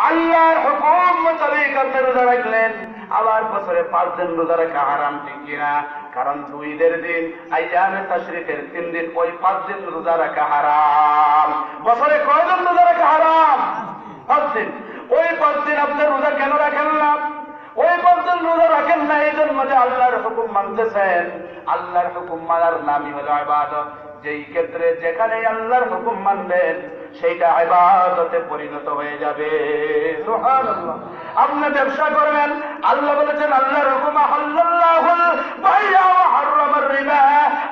আল্লাহর হুকুম মোতাবেক আপনি রোজা রাখলেন, আবার বছরে 5 দিন রোজা রাখা হারাম, ঠিক কিনা? কারণ 2 ঈদের দিন, আইয়ামে তাশরিকের 3 দিন, ওই 5 দিন রোজা রাখা হারাম। বছরে কয় দিন রোজা রাখা হারাম? 5 দিন। ওই 5 দিন আপনি রোজা কেন রাখেন না? ওই 5 দিন রোজা রাখেন না এই জন্য যে আল্লাহর হুকুম মানতেছেন। আল্লাহর হুকুম মানার নামই হলো ইবাদত। যেই ক্ষেত্রে যেখানে আল্লাহর হুকুম মানবেন সেইটা ইবাদতে পরিণত হয়ে যাবে। সুবহানাল্লাহ। আপনি ব্যবসা করবেন, আল্লাহ বলেছেন আল্লাহর হুকুম হালাল্লাহুল বাই'a ওয়া হারামার রিবা।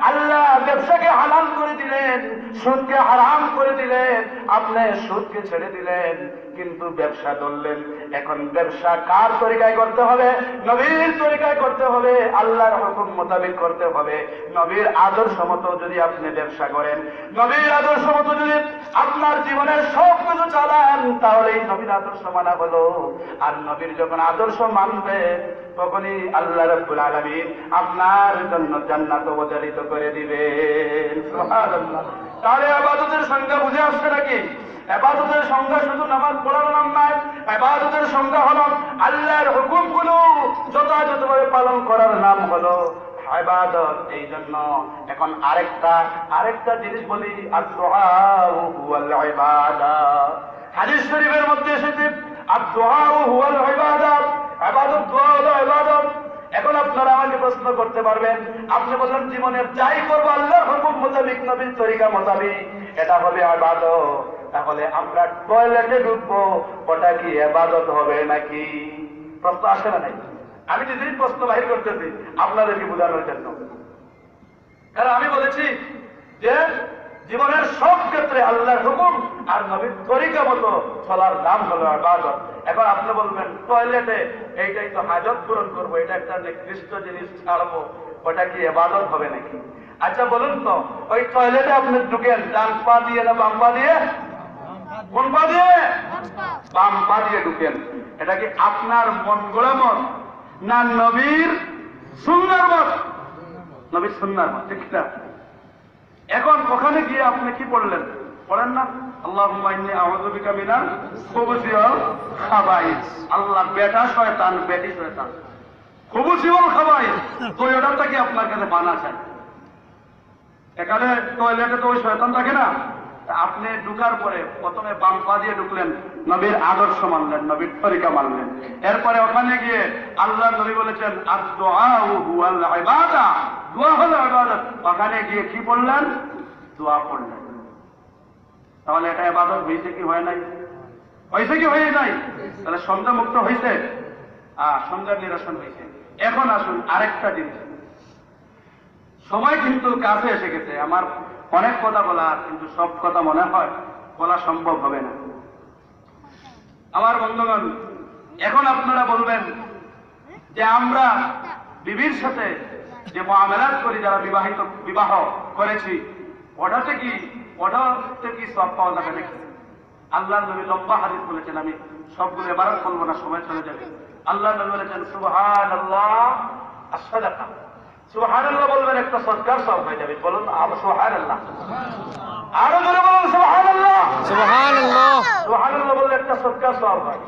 আল্লাহ ব্যবসাকে হালাল করে দিলেন, সুদকে হারাম করে দিলেন। আপনি সুদকে ছেড়ে দিলেন, কিন্তু ব্যবসা ধরলেন। এখন ব্যবসা কার তরিকায় করতে হবে? নবীর তরিকায় করতে হবে, আল্লাহর হুকুম মোতাবেক করতে হবে। নবীর আদর্শ মতো যদি আপনি ব্যবসা করেন, নবীর আদর্শ মতো যদি আপনার জীবনের সব কিছু চালান, তাহলেই নবীর আদর্শ মানা হলো। আর নবীর যখন আদর্শ মানবেন, তখনই আল্লাহ রাব্বুল আলামিন আপনার জন্য জান্নাত অবধারিত করে দিবেন। সুবহানাল্লাহ। তাহলে ইবাদতের সংজ্ঞা বুঝে আসছে নাকি? ইবাদতের সংজ্ঞা শুধু নামাজ পড়ার নাম নয়। ইবাদতের সংজ্ঞা হলো আল্লাহর হুকুমগুলো যথাযথভাবে পালন করার নাম হলো ইবাদত। এই জন্য এখন আরেকটা জিনিস বলি, আদ-দুআ হুয়াল ইবাদাত। হাদিস শরীফের মধ্যে এসেছে আদ-দুআ হুয়াল ইবাদাত। ইবাদত, দোয়া হলো ইবাদত। এখন আপনারা আমাকে প্রশ্ন করতে পারবেন, আপনি বলেন জীবনে যাই করবো আল্লাহর হুকুম মোতাবেক, নবীর তরিকা মোতাবেক, এটা হবে ইবাদত। তাহলে আমরা টয়লেটে ঢুকবো, ওটা কি ইবাদত হবে নাকি? প্রশ্ন আসে না নাই? আমি যেদিন প্রশ্ন বাহির করতেছি আপনাদেরকে বোঝানোর জন্য। কারণ আমি বলেছি যে জীবনের সব ক্ষেত্রে আল্লাহর হুকুম আর নবীর তরিকা মতো চলার নাম হলো ইবাদত। এখন আপনি বলবেন টয়লেটে এইটাই তো হাজত পূরণ করবো, এটা একটা নির্দিষ্ট জিনিস ছাড়বো, ওটা কি ইবাদত হবে নাকি? আচ্ছা বলুন তো, ওই টয়লেটে আপনি ঢুকেন ডান পা দিয়ে না বাম পা দিয়ে? কোন পা দিয়ে? বাম পা দিয়ে ঢুকেন। এটা কি আপনার মন গড়া মত না নবীর সুন্নাহর মত? নবীর সুন্নাহর মত, ঠিক না? এখন ওখানে গিয়ে আপনি কি পড়লেন? পড়েন না আল্লাহুম্মা ইন্নী আউযু বিকা মিনাল খুবুসি ওয়াল খাবাইস। আল্লাহ বেটা শয়তান, বেটি শয়তান, খুবুসি ওয়াল খাবাইস, তো ওটা কি আপনার কাছে বানা চাই? এখানে টয়লেটে তো ওই শয়তান থাকে না। আপনি ঢুকার পরে প্রথমে বাম পা দিয়ে ঢুকলেন, নবীর আদর্শ মানলেন, নবীর তরিকা মানলেন। এরপরে ওখানে গিয়ে আল্লাহ নবী বলেছেন আদ-দুআ হুয়াল ইবাদা, দোয়া হলো ইবাদত। ওখানে গিয়ে কি বললেন? দোয়া পড়লেন। তাহলে এটা ইবাদত হয়েছে কি হয় নাই? হয়েছে কি হয় নাই? তাহলে সন্দেহ মুক্ত হয়েছে, সন্দেহের নিরসন হয়েছে। এখন আসুন আরেকটা জিনিস, সময় কিন্তু কাছে এসে গেছে। আমার অনেক কথা বলা, কিন্তু সব কথা মনে হয় বলা সম্ভব হবে না। আমার বন্ধুগণ, এখন আপনারা বলবেন যে আমরা বিবির সাথে যে মুআমালাত করি, যারা বিবাহ করেছি, ওটাতে কি সব পাওয়া যাবে নাকি? আল্লাহ নবী লম্বা হাদিস বলেছেন, আমি সবগুলো এবারত বলবো না, সময় চলে যাবে। আল্লাহ নবী বলেছেন সুবহানাল্লাহ আস-সাদাকা। সুবহানাল্লাহ বলবেন, একটা সদকার সওয়াব হয়ে যাবে। বলুন সুবহানাল্লাহ, আরো জোরে বলুন সুবহানাল্লাহ। সুবহানাল্লাহ, সুবহানাল্লাহ বললে একটা সদকার সওয়াব হয়।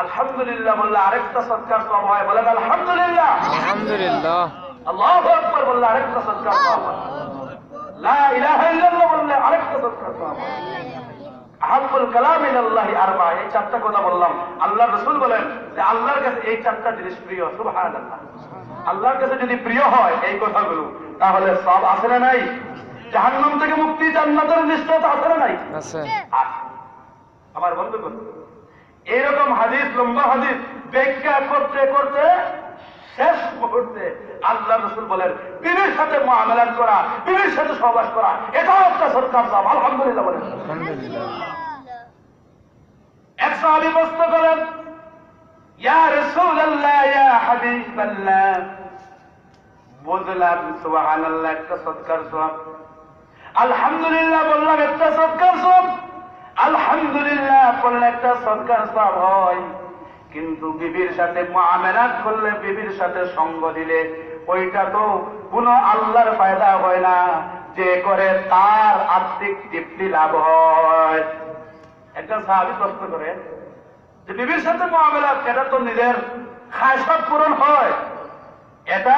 আলহামদুলিল্লাহ বললে আরেকটা সদকার সওয়াব হয়। বলেন আলহামদুলিল্লাহ। আলহামদুলিল্লাহ। আল্লাহু আকবার বললে আরেকটা সদকার সওয়াব হয়। লা ইলাহা ইল্লাল্লাহ বললে আরেকটা সদকার সওয়াব হয়। আহাব্বুল কালাম ইলাল্লাহি আরবা, এই চারটা কথা বললাম। আল্লাহর রাসূল বলেন যে আল্লাহর কাছে এই চারটা জিনিস প্রিয়। সুবহানাল্লাহ। আল্লাহর কাছে যদি প্রিয় হয় এই কথাগুলো, তাহলে সব আছে না নাই? জাহান্নাম থেকে মুক্তি, জান্নাতের নিশ্চয়তা আছে না নাই? আছে। আমার বন্ধুগণ, এইরকম হাদিস, লম্বা হাদিস ব্যাখ্যা করতে করতে শেষ মুহূর্তে আল্লাহ রাসূল বলেন বিবির সাথে মুআমালাত করা, বিবির সাথে সহবাস করা, এটাও একটা সদকার সওয়াব। আলহামদুলিল্লাহ বলেন। আলহামদুলিল্লাহ। এক সাহাবী প্রশ্ন করেন, ইয়া রাসূলুল্লাহ, ইয়া হাবিবাল্লাহ, বুঝলাম সুবহানাল্লাহ একটা সদকার সওয়াব, আলহামদুলিল্লাহ বললাম একটা সদকার সওয়াব, আলহামদুলিল্লাহ বললে একটা সদকার সওয়াব হয়, কিন্তু বিবির সাথে মুআমালাত করলে, বিবির সাথে সঙ্গ দিলে ওইটা তো কোনো আল্লাহর ফায়দা হয় না, যে করে তার আত্মিক তৃপ্তি লাভ হয়। একজন সাহাবী প্রশ্ন করে যে বিবির সাথে মুআমালাত এটা তো নিজের খায়সাত পূরণ হয়, এটা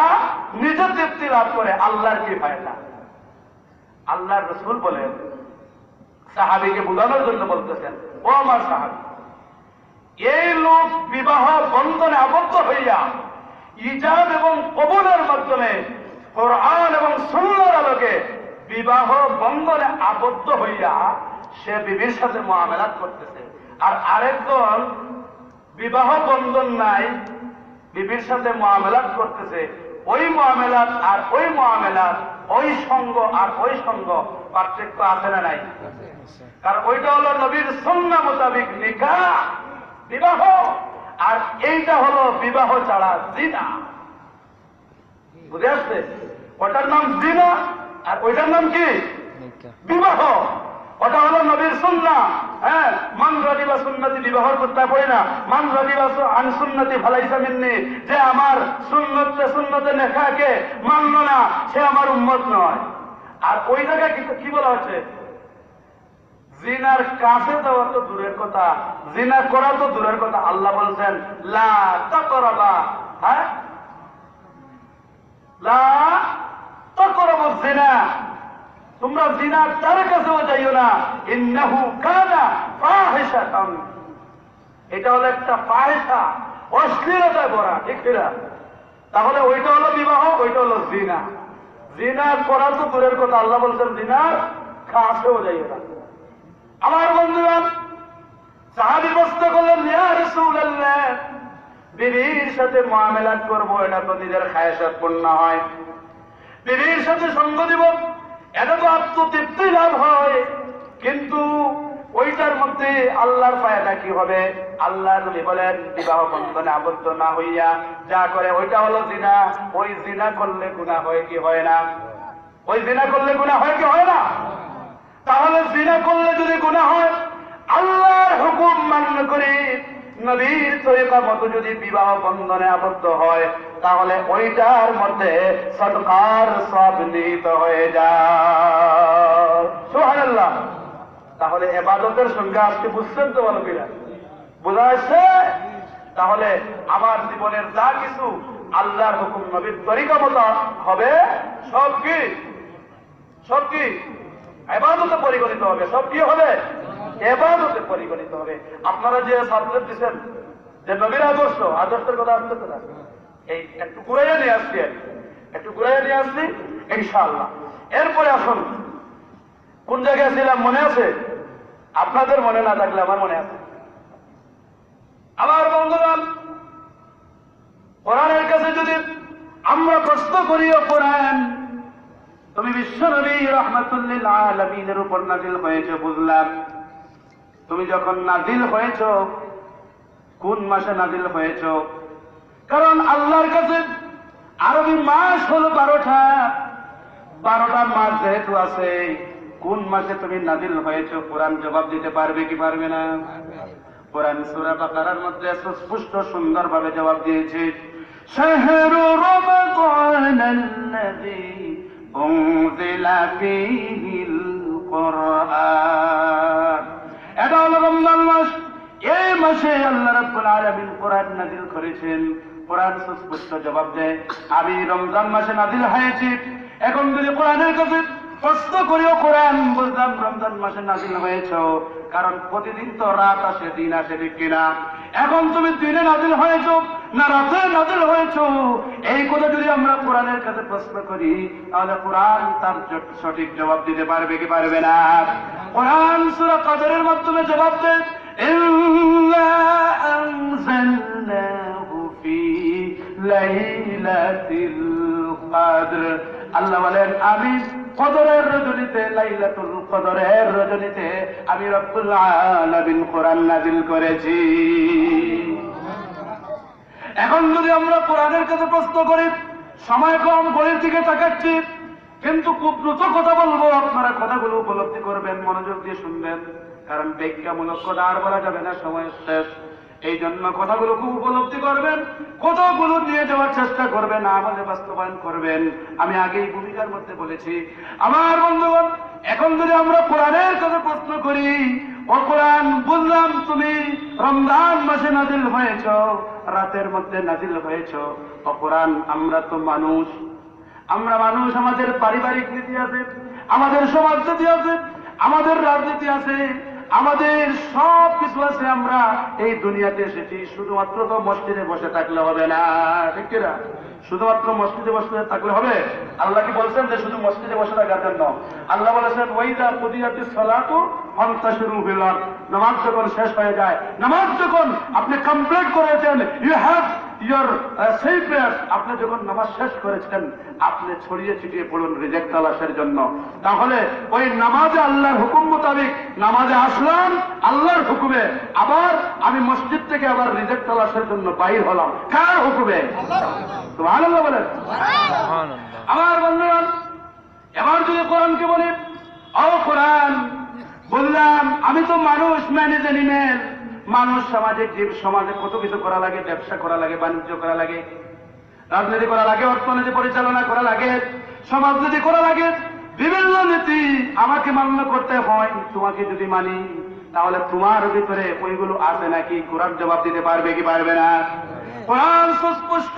নিজের তৃপ্তি লাভ করে, আল্লাহর কি ফায়দা? আল্লাহর রাসূল বলেন, সাহাবীকে বোঝানোর জন্য বলতেছেন, ও আমার সাহাবী, এই লোক বিবাহ বন্ধনে আবদ্ধ হইয়া ইজাব এবং কবুলের মাধ্যমে কোরআন এবং সুন্নাহর আলোকে বিবাহ বন্ধনে আবদ্ধ হইয়া সে বিবির সাথে মুআমালাত করতেছে, আর আরেকজন বিবাহ বন্ধন নাই, বিবির সাথে মুআমালাত করতেছে। ওই মুআমালাত আর ওই মুআমালাত, ওই সঙ্গ আর ওই সঙ্গ পার্থক্য আছে না নাই? কারণ ওইটা হলো নবীর সুন্নাহ মোতাবেক নিকাহ বিবাহ, আর এইটা হলো বিবাহ ছাড়া জিনা। বুঝে আসছে? ওটার নাম জিনা আর ওইটার নাম কি? বিবাহ। ওটা হলো নবীর সুন্নাহ। হ্যাঁ, মান রাগিবা সুন্নতি, বিবাহর কথা কই না, মান রাগিবা আন সুন্নতি ফালাইসা মিন্নি, যে আমার সুন্নতে নেকাকে মানল না সে আমার উম্মত নয়। আর ওই জায়গায় কি বলা হচ্ছে? জিনার কাছে যাওয়া তো দূরের কথা, জিনা করা তো দূরের কথা, আল্লাহ বলছেন লা তাকরাবা, হ্যাঁ, লা তাকরাবু জিনা, তোমরা জিনার তার কাছেও যাইও না, ইন্নাহু কানা ফাহিশাতান, এটা হলো একটা ফাহিশা, অশ্লীলতায় ভরা, ঠিক না? তাহলে ওইটা হলো বিবাহ, ওইটা হলো জিনা। জিনা করা তো দূরের কথা, আল্লাহ বলছেন জিনার কাছেও যাইও না। আমার বন্ধুগণ, সাহাবী প্রশ্ন করলেন, ইয়া রাসূলুল্লাহ, বিবির সাথে মুআমালাত করব, এটা তো নিজের খায়সাত পূর্ণ হয়, বিবির সাথে সঙ্গ দিব, এটা তো আত্মতৃপ্তি লাভ হয়, কিন্তু ওইটার মধ্যে আল্লাহর ফায়দা কি হবে? আল্লাহ নবী বলেন, বিবাহ বন্ধনে আবদ্ধ না হইয়া যা করে ওইটা হলো জিনা। ওই জিনা করলে গুনাহ হয় কি হয় না? ওই জিনা করলে গুনাহ হয় কি হয় না? তাহলে জিনা করলে যদি গুনাহ হয়, আল্লাহর হুকুম মান্য করে নবীর তরিকা মতো যদি বিবাহ বন্ধনে আবদ্ধ হয়, তাহলে ওইটার মধ্যে সদকার সব নিহিত হয়ে যায়। সুবহানাল্লাহ। তাহলে ইবাদতের সংজ্ঞা আজকে বুঝছেন তো ভালো কিনা? বোঝা যাচ্ছে? তাহলে আমার জীবনের যা কিছু আল্লাহর হুকুম নবীর তরিকা মতো হবে, সব কি সব কি ইবাদতে পরিগণিত হবে। সব কি হবে? ইবাদতে পরিগণিত হবে। আপনারা যে সাবজেক্ট দিচ্ছেন যে নবীর আদর্শ, আদর্শের কথা আসতেছে না, এই একটু ঘুরাইয়া নিয়ে আসছি, একটু ঘুরাইয়া নিয়ে আসছি ইনশাআল্লাহ। এরপরে আসুন, কোন জায়গায় ছিলাম মনে আছে? আপনাদের মনে না থাকলে আমার মনে আছে। আমার বন্ধুগণ, কোরআনের কাছে যদি আমরা প্রশ্ন করিও, কোরআন তুমি বিশ্ব নবী রাহমাতুল লিল আলামিনের উপর নাজিল হয়েছে, বুঝলাম। তুমি যখন নাজিল হয়েছ, কোন মাসে নাজিল হয়েছ? কারণ আল্লাহর কাছে আরবি মাস হলো 12টা। 12টা মাস যেহেতু আছে, কোন মাসে তুমি নাজিল হয়েছ কোরআন জবাব দিতে পারবে কি পারবে না? কোরআন সূরা বাকারার মধ্যে সুস্পষ্ট সুন্দরভাবে জবাব দিয়েছে, শাহরু রমাদানাল্লাযী উনজিলা ফীহিল কুরআন। এটা হলো রমজান মাস। এই মাসে আল্লাহ রাব্বুল আলামিন কোরআন নাযিল করেছেন। কোরআন সুস্পষ্ট জবাব দেয়, আমি রমজান মাসে নাযিল হয়েছি। এখন যদি কোরআনের কাছে প্রশ্ন করিও, কোরআন বুঝলাম রমজান মাসে নাযিল হয়েছ, কারণ প্রতিদিন তো রাত আসে, দিন আসে, ঠিক কিনা? এখন তুমি দিনে নাযিল হয়েছ না রাতে নাযিল হয়েছ, এই কথা যদি আমরা কোরআনের কাছে প্রশ্ন করি, তাহলে কোরআন তার সঠিক জবাব দিতে পারবে কি পারবে না? কোরআন সূরা কদরের মাধ্যমে জবাব দেয়, ইন্না আনজালনাহু ফি লাইলাতিল কদর। আল্লাহ বলেন, আমি কদরের রজনীতে, লাইলাতুল কদরের রজনীতে আমি রব্বুল আলামিন কোরআন নাযিল করেছি। এখন যদি আমরা কোরআনের কাছে প্রশ্ন করি, সময় কম, ঘড়ির দিকে তাকাচ্ছি, কিন্তু খুব দ্রুত কথা বলবো, আপনারা কথাগুলো উপলব্ধি করবেন, মনোযোগ দিয়ে শুনবেন, কারণ ব্যাখ্যামূলক কথা আর বলা যাবে না, সময় শেষ। এই জন্য কথাগুলো খুব উপলব্ধি করবেন, কথাগুলো নিয়ে যাওয়ার চেষ্টা করবেন, আমাদের বাস্তবায়ন করবেন। আমি আগেই ভূমিকার মধ্যে বলেছি। আমার বন্ধুগণ, এখন যদি আমরা কোরআনের কাছে প্রশ্ন করি, ও কোরআন বুঝলাম তুমি রমজান মাসে নাজিল হয়েছ, রাতের মধ্যে নাজিল হয়েছ। ও কোরআন আমরা তো মানুষ, আমরা মানুষ, আমাদের পারিবারিক নীতি আছে, আমাদের সমাজ নীতি আছে, আমাদের রাজনীতি আছে, আমাদের সব কিছু আছে। আমরা এই দুনিয়াতে এসেছি শুধুমাত্র তো মসজিদে বসে থাকলে হবে না, ঠিক কিনা? শুধুমাত্র মসজিদে বসে থাকলে হবে? আল্লাহ কি বলছেন যে শুধু মসজিদে বসে থাকার জন্য? আল্লাহ বলেছেন ওয়াইদা কুদিয়াতিস সালাতু ফান্তাশিরু ফিল আরদ, নামাজ যখন শেষ হয়ে যায়, নামাজ যখন আপনি কমপ্লিট করেছেন, ইউ হ্যাভ ইয়োর সেই প্রেয়ার, আপনি যখন নামাজ শেষ করেছেন আপনি ছড়িয়ে ছিটিয়ে পড়ুন রিজিক তালাশের জন্য। তাহলে ওই নামাজে আল্লাহর হুকুম মোতাবেক নামাজে আসলাম আল্লাহর হুকুমে, আবার আমি মসজিদ থেকে আবার রিজিক তালাশের জন্য বাইর হলাম কার হুকুমে? সুবহানাল্লাহ বলেন। আমার বন্ধুগণ, এবার যদি কোরআনকে বলি, ও কোরআন বললাম আমি তো মানুষ, ম্যানেজ অ্যানিমেল, মানুষ, সামাজিক জীব, সমাজে কত কিছু করা লাগে, ব্যবসা করা লাগে, বাণিজ্য করা লাগে, রাজনীতি করা লাগে, অর্থনীতি পরিচালনা করা লাগে, সমাজনীতি করা লাগে, বিভিন্ন নীতি আমাকে মান্য করতে হয়। তোমাকে যদি মানি তাহলে তোমার ভিতরে ওইগুলো আছে নাকি? কোরআন জবাব দিতে পারবে কি পারবে না? কোরআন সুস্পষ্ট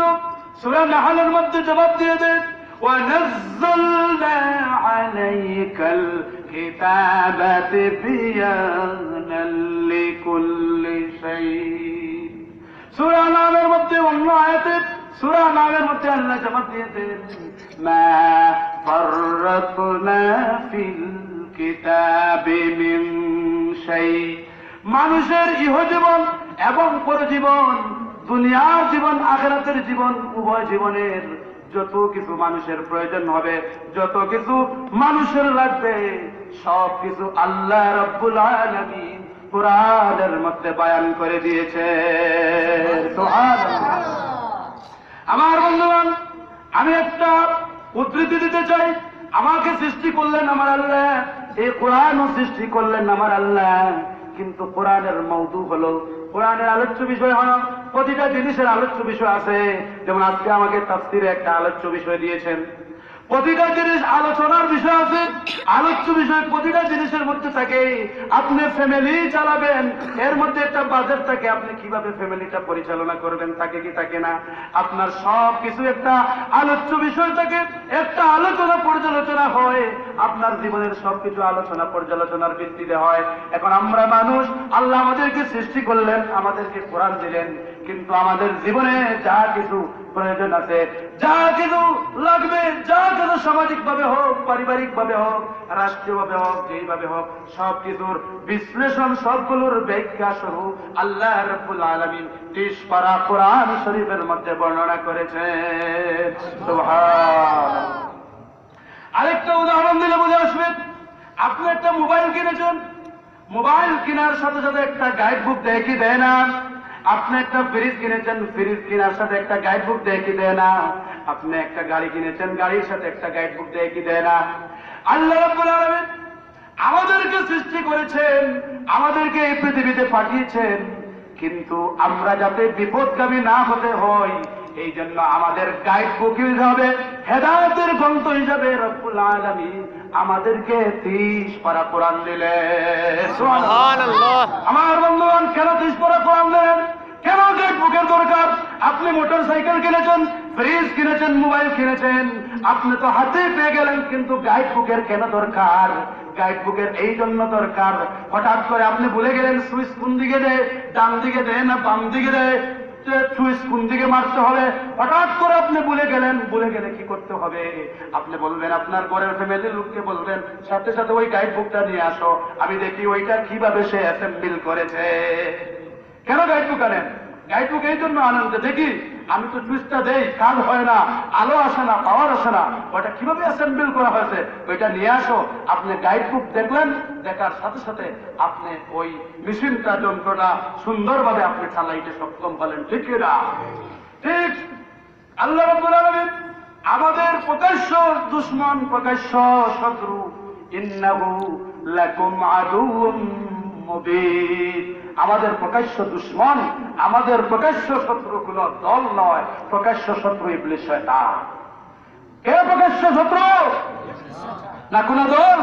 সূরা নাহলের মধ্যে জবাব দিয়ে দেয়, وَنَزَّلْنَا عَلَيْكَ الْكِتَابَ تِبْيَانًا لِكُلِّ شَيْءٍ। সূরা নামের মধ্যে অন্য আয়াতে সূরা নামের মধ্যে আল্লাহ জবাব দিয়েছেন, মা ফাররাতনা ফিল কিতাবি মিন শাই। মানুষের ইহজীবন এবং পরজীবন, দুনিয়ার জীবন, আখিরাতের জীবন, উভয় জীবনের যত কিছু মানুষের প্রয়োজন হবে, যত কিছু মানুষের লাগবে, সব কিছু আল্লাহ রাব্বুল আলামিন কোরআনের মধ্যে বয়ান করে দিয়েছে। সুবহানাল্লাহ। আমার বন্ধুগণ, আমি একটা উদ্ধৃতি দিতে চাই। আমাকে সৃষ্টি করলেন আমার আল্লাহ, এই কোরআনও সৃষ্টি করলেন আমার আল্লাহ, কিন্তু কোরআনের মওদু হলো, কোরআনের আলোচ্য বিষয় হলো, প্রতিটা জিনিসের আলোচ্য বিষয় আছে। যেমন আজকে আমাকে তাফসীরে একটা আলোচ্য বিষয় দিয়েছেন, প্রতিটা জিনিস আলোচনার বিষয় আছে, আলোচ্য বিষয় প্রতিটা জিনিসের মধ্যে থাকে। আপনি ফ্যামিলি চালাবেন, এর মধ্যে একটা বাজেট থাকে, আপনি কিভাবে ফ্যামিলিটা পরিচালনা করবেন থাকে কি থাকে না, আপনার সব কিছু একটা আলোচ্য বিষয় থাকে, একটা আলোচনা পর্যালোচনা হয়, আপনার জীবনের সবকিছু আলোচনা পর্যালোচনার ভিত্তিতে হয়। এখন আমরা মানুষ, আল্লাহ আমাদেরকে সৃষ্টি করলেন, আমাদেরকে কোরআন দিলেন, কিন্তু আমাদের জীবনে যা কিছু প্রয়োজন আছে, যা কিছু লাগবে, যা কিছু সামাজিক ভাবে হোক, পারিবারিক ভাবে হোক, রাষ্ট্রীয় ভাবে হোক, যেইভাবে হোক, সব কিছুর বিশ্লেষণ, সবগুলোর ব্যাখ্যা সহ আল্লাহ রাব্বুল আলামিন 30 পারা কোরআন শরীফের মধ্যে বর্ণনা করেছেন। সুবহানাল্লাহ। আরেকটা উদাহরণ দিলে বুঝে আসবে। আপনি একটা মোবাইল কিনেছেন, মোবাইল কেনার সাথে সাথে একটা গাইড বুক দেয় কি দেয় না? আপনি একটা ফ্রিজ কিনেছেন, ফ্রিজ কেনার সাথে একটা গাইড বুক দেয় কি দেয় না? আপনি একটা গাড়ি কিনেছেন, গাড়ির সাথে একটা গাইড বুক দেয় কি দেয় না? আল্লাহ রাব্বুল আলামিন আমাদেরকে সৃষ্টি করেছেন, আমাদেরকে এই পৃথিবীতে পাঠিয়েছেন, কিন্তু আমরা যাতে বিপদগামী না হতে হয় এই জন্য আমাদের গাইড বুক হিসাবে, হেদায়েতের গ্রন্থ হিসাবে রব্বুল আলামিন আমাদেরকে 30 পারা কোরআন দিলেন। সুবহানাল্লাহ। আমার বন্ধুগণ, কেন 30 পারা কোরআন দিলেন? কেন গাইড বুকের দরকার? আপনি মোটর সাইকেল কিনেছেন, ফ্রিজ কিনেছেন, মোবাইল কিনেছেন, আপনি তো হাতে পেয়ে গেলেন, কিন্তু গাইড বুকের কেন দরকার? গাইড বুকের এই জন্য দরকার, হঠাৎ করে আপনি ভুলে গেলেন সুইচ কোন দিকে দেয়, ডান দিকে দেয় না বাম দিকে দেয়, সুইচ কোন দিকে মারতে হবে, হঠাৎ করে আপনি ভুলে গেলেন। ভুলে গেলে কি করতে হবে? আপনি বলবেন, আপনার ঘরের ফ্যামিলির লোককে বলবেন, সাথে সাথে ওই গাইড বুকটা নিয়ে আসো, আমি দেখি ওইটা কিভাবে সে অ্যাসেম্বল করেছে। কেন গাইড বুক আনেন? গাইড বুক এই জন্য আনেন যে দেখি আমি তো সুইচটা দেই, কাজ হয় না, আলো আসে না, পাওয়ার আসে না, ওইটা কিভাবে অ্যাসেম্বল করা হয়েছে, ওইটা নিয়ে আসো। আপনি গাইড বুক দেখলেন, দেখার সাথে সাথে আপনি ওই মেশিনটা, যন্ত্রটা সুন্দরভাবে আপনি চালাইতে সক্ষম হলেন, ঠিক না? ঠিক। আল্লাহ রাব্বুল আলামিন আমাদের প্রকাশ্য দুশমন, প্রকাশ্য শত্রু, ইন্নাহু লাকুম আদুউম মুবিন, আমাদের প্রকাশ্য দুশমন, আমাদের প্রকাশ্য শত্রু কোন দল নয়, প্রকাশ্য শত্রু ইবলিস শয়তান। কে প্রকাশ্য শত্রু? না কোন দল,